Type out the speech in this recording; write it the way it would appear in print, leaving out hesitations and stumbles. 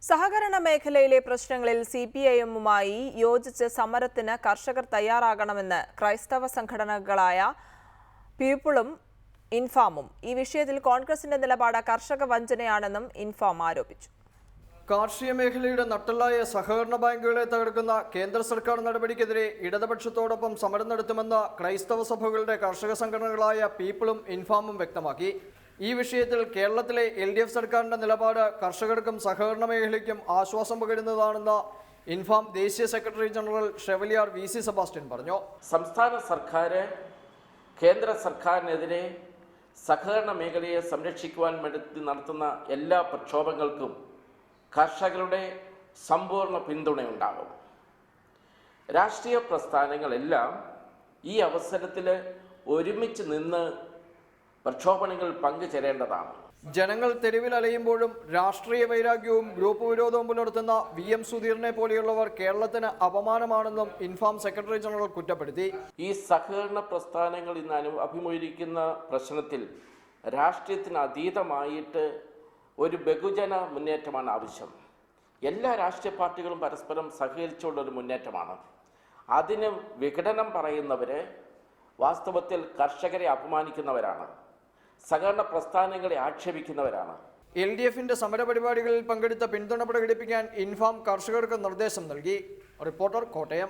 സഹകരണ മേഖലയിലെ പ്രശ്നങ്ങളിൽ സിപിഐഎമ്മുമായി യോജിച്ച് സമരത്തിന് കർഷകർ തയ്യാറാകണമെന്ന് ക്രൈസ്തവ സംഘടനകളായ പീപ്പിളും ഇൻഫാമും. ഈ വിഷയത്തിൽ കോൺഗ്രസിന്റെ നിലപാട് കർഷക വഞ്ചനയാണെന്നും ഇൻഫാം ആരോപിച്ചു. കാർഷിക മേഖലയുടെ നട്ടെല്ലായ സഹകരണ ബാങ്കുകളെ തകർക്കുന്ന കേന്ദ്ര സർക്കാർ നടപടിക്കെതിരെ ഇടതുപക്ഷത്തോടൊപ്പം സമരം നടത്തുമെന്ന് ക്രൈസ്തവ സഭകളുടെ കർഷക സംഘടനകളായ പീപ്പിളും ഇൻഫാമും വ്യക്തമാക്കി. ഈ വിഷയത്തിൽ കേരളത്തിലെ LDF സർക്കാരിന്റെ നിലപാട് കർഷകർക്കും സഹകരണ മേഖലയ്ക്കും ആശ്വാസം പകരുന്നതാണെന്ന് ഇൻഫാം ദേശീയ secretary general chevalier VC Sebastian പറഞ്ഞു. സംസ്ഥാന സർക്കാർ കേന്ദ്ര സർക്കാരിനെതിരെ സഹകരണ മേഖലയെ സംരക്ഷിക്കുവാൻ വേണ്ടി നടത്തുന്ന എല്ലാ പ്രക്ഷോഭങ്ങൾക്കും കർഷകരുടെ സമ്പൂർണ്ണ പിന്തുണയുണ്ടാകും. രാഷ്ട്രീയ പ്രസ്ഥാനങ്ങളെല്ലാം ഈ അവസരത്തിൽ ഒരുമിച്ച് നിന്ന് പ്രക്ഷോഭങ്ങളിൽ പങ്കുചേരേണ്ടതാണ്. ജനങ്ങൾ തെരുവിൽ അലയുമ്പോഴും രാഷ്ട്രീയ വൈരാഗ്യവും ഗ്രൂപ്പ് വിരോധവും പുലർത്തുന്ന VM സുധീറിനെ പോലെയുള്ളവർ കേരളത്തിന് അപമാനമാണെന്നും ഇൻഫാം സെക്രട്ടറി ജനറൽ കുറ്റപ്പെടുത്തി. ഈ സഹകരണ പ്രസ്ഥാനങ്ങൾ ഇന്ന് അഭിമുഖീകരിക്കുന്ന പ്രശ്നത്തിൽ രാഷ്ട്രീയത്തിന് അതീതമായിട്ട് ഒരു ബഹുജന മുന്നേറ്റമാണ് ആവശ്യം. എല്ലാ രാഷ്ട്രീയ പാർട്ടികളും പരസ്പരം സഹകരിച്ചുള്ള ഒരു മുന്നേറ്റമാണ്. അതിന് വിഘടനം പറയുന്നവര് വാസ്തവത്തിൽ കർഷകരെ അപമാനിക്കുന്നവരാണ്, സഹകരണ പ്രസ്ഥാനങ്ങളെ ആക്ഷേപിക്കുന്നവരാണ്. LDFന്റെ സമരപരിപാടികളിൽ പങ്കെടുത്ത പിന്തുണ പ്രകടിപ്പിക്കാൻ ഇൻഫാം കർഷകർക്ക് നിർദ്ദേശം നൽകി. റിപ്പോർട്ടർ, കോട്ടയം.